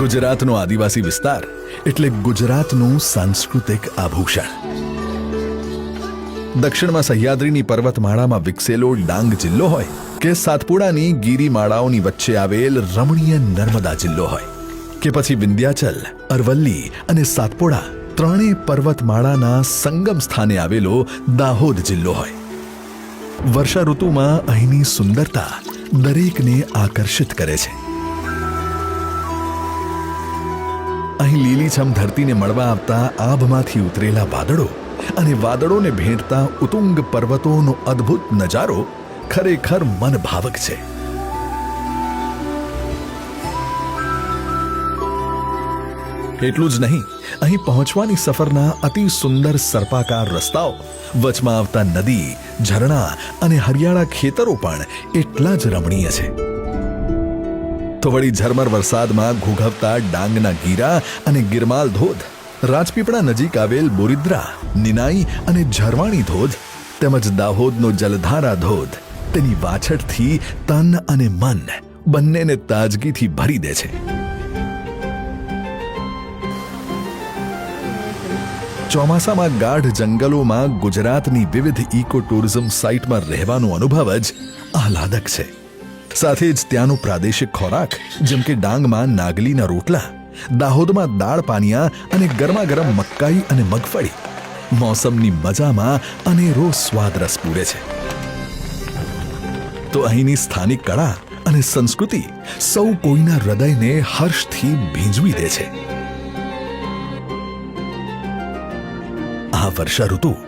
ગુજરાતનો આદિવાસી વિસ્તાર એટલે ગુજરાતનું સાંસ્કૃતિક આભૂષણ. દક્ષિણમાં સહ્યાદ્રીની પર્વતમાળામાં વિકસેલો ડાંગ જિલ્લો હોય કે સાતપુડાની ગિરિમાળાઓની વચ્ચે આવેલ રમણીય નર્મદા જિલ્લો હોય કે પછી વિંધ્યાચલ, અરવલ્લી અને સાતપુડા ત્રણેય પર્વતમાળાના સંગમ સ્થાને આવેલો દાહોદ જિલ્લો હોય, વર્ષા ઋતુમાં અહીંની સુંદરતા દરેકને આકર્ષિત કરે છે. અહીં લીલીછમ ધરતીને મળવા આવતા આભમાંથી ઉતરેલા વાદળો અને વાદળોને ભેટતા ઉતુંગ પર્વતોનો અદ્ભુત નજારો ખરેખર મનભાવક છે. એટલું જ નહીં, અહીં પહોંચવાની સફરના અતિ સુંદર સર્પાકાર રસ્તાઓ, વચમાં આવતા નદી, ઝરણા અને હરિયાળા ખેતરો પણ એટલા જ રમણીય છે. તો વળી ઝરમર વરસાદમાં ઘૂઘવતા ડાંગના ગીરા અને ગિરમાલ ધોધ, રાજપીપળા નજીક આવેલ બોરિદ્રા, નિનાઈ અને ઝરવાણી ધોધ તેમજ દાહોદનો જલધારા ધોધ તેની વાછટથી તન અને મન બંનેને તાજગીથી ભરી દે છે. ચોમાસામાં ગાઢ જંગલોમાં ગુજરાતની વિવિધ ઇકો ટુરિઝમ સાઇટમાં રહેવાનો અનુભવ જ આહલાદક છે. સાથે જ ત્યાંનો પ્રાદેશિક ખોરાક જેમ કે ડાંગમાં નાગલીના રોટલા, દાહોદમાં દાળ પાનિયા અને ગરમા ગરમ મકાઈ અને મગફળી મોસમની મજામાં અનેરો સ્વાદ રસ પૂરે છે. તો અહીંની સ્થાનિક કળા અને સંસ્કૃતિ સૌ કોઈના હૃદયને હર્ષથી ભીંજવી દે છે. આ વર્ષા ઋતુ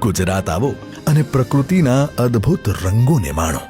ગુજરાત આવો અને પ્રકૃતિના અદ્ભુત રંગોને માણો.